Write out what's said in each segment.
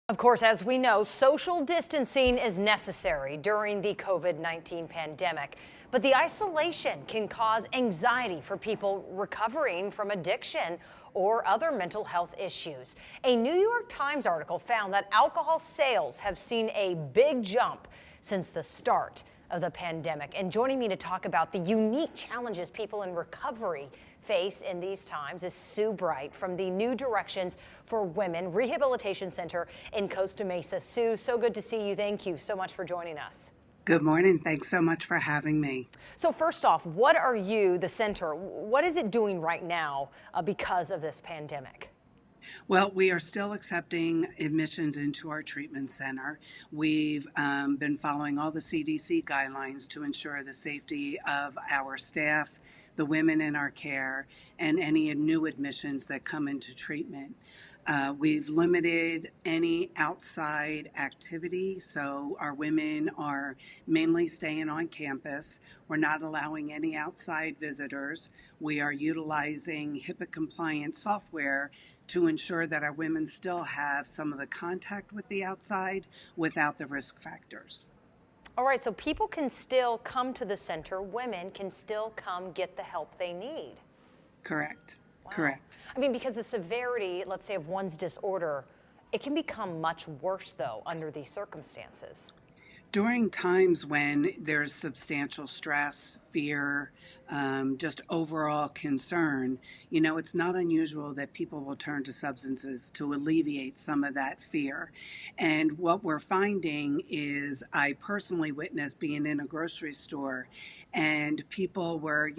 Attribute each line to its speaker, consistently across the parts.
Speaker 1: Of course, as we know, social distancing is necessary during the COVID-19 pandemic, but the isolation can cause anxiety for people recovering from addiction or other mental health issues. A New York Times article found that alcohol sales have seen a big jump since the start of the pandemic. And joining me to talk about the unique challenges people in recovery face in these times is Sue Bright from the New Directions for Women Rehabilitation Center in Costa Mesa. Sue, so good to see you. Thank you so much for joining us.
Speaker 2: Good morning. Thanks so much for having me.
Speaker 1: So first off, what are you, the center, what is it doing right now because of this pandemic?
Speaker 2: Well, we are still accepting admissions into our treatment center. We've been following all the CDC guidelines to ensure the safety of our staff, the women in our care, and any new admissions that come into treatment. We've limited any outside activity, so our women are mainly staying on campus. We're not allowing any outside visitors. We are utilizing HIPAA-compliant software to ensure that our women still have some of the contact with the outside without the risk factors.
Speaker 1: All right, so people can still come to the center, women can still come get the help they need.
Speaker 2: Correct.
Speaker 1: Wow.
Speaker 2: Correct.
Speaker 1: I mean, because the severity, let's say, of one's disorder, it can become much worse, though, under these circumstances.
Speaker 2: During times when there's substantial stress, fear, just overall concern, it's not unusual that people will turn to substances to alleviate some of that fear. And what we're finding is I personally witnessed being in a grocery store and people were,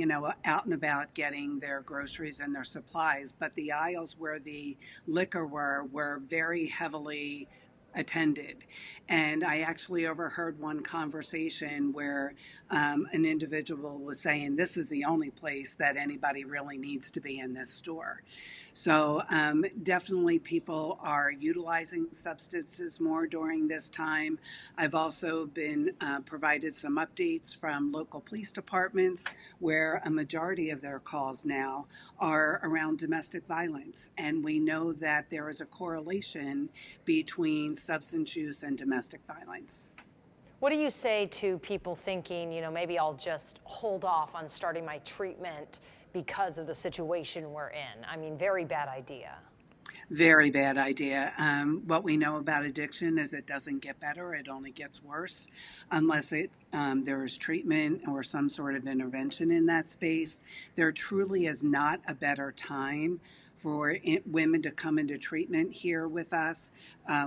Speaker 2: out and about getting their groceries and their supplies, but the aisles where the liquor were very heavily attended. And I actually overheard one conversation where an individual was saying, this is the only place that anybody really needs to be in this store. So definitely people are utilizing substances more during this time. I've also been provided some updates from local police departments where a majority of their calls now are around domestic violence. And we know that there is a correlation between substance use and domestic violence.
Speaker 1: What do you say to people thinking, maybe I'll just hold off on starting my treatment because of the situation we're in? I mean, very bad idea.
Speaker 2: Very bad idea. What we know about addiction is it doesn't get better, it only gets worse unless there is treatment or some sort of intervention in that space. There truly is not a better time for women to come into treatment here with us.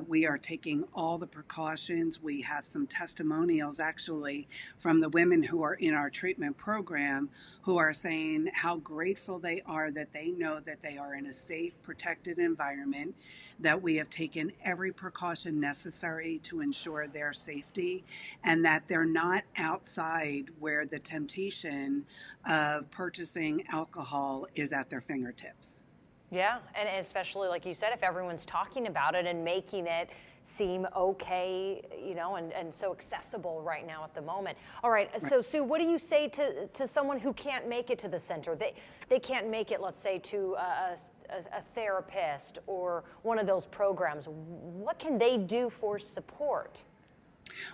Speaker 2: We are taking all the precautions. We have some testimonials actually from the women who are in our treatment program who are saying how grateful they are that they know that they are in a safe, protected environment, that we have taken every precaution necessary to ensure their safety, and that they're not outside where the temptation of purchasing alcohol is at their fingertips.
Speaker 1: Yeah, and especially like you said, if everyone's talking about it and making it seem okay, and so accessible right now at the moment. All right, so Sue, what do you say to someone who can't make it to the center? They can't make it, let's say, to a therapist or one of those programs. What can they do for support?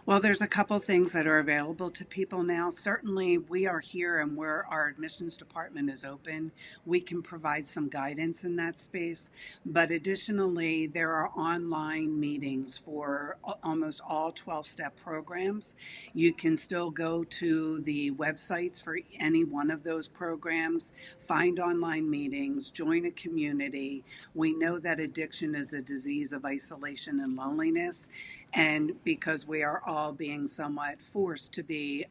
Speaker 2: Well, there's a couple things that are available to people now. Certainly, we are here and where our admissions department is open, we can provide some guidance in that space. But additionally, there are online meetings for almost all 12-step programs. You can still go to the websites for any one of those programs, find online meetings, join a community. We know that addiction is a disease of isolation and loneliness. And because we are all being somewhat forced to be,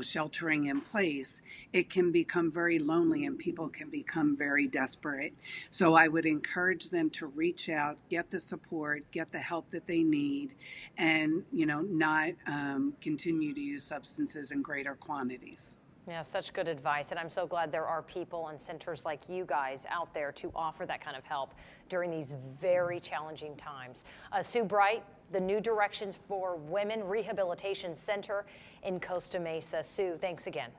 Speaker 2: sheltering in place, it can become very lonely and people can become very desperate. So I would encourage them to reach out, get the support, get the help that they need, and, not continue to use substances in greater quantities.
Speaker 1: Yeah, such good advice. And I'm so glad there are people and centers like you guys out there to offer that kind of help during these very challenging times. Sue Bright, the New Directions for Women Rehabilitation Center in Costa Mesa. Sue, thanks again.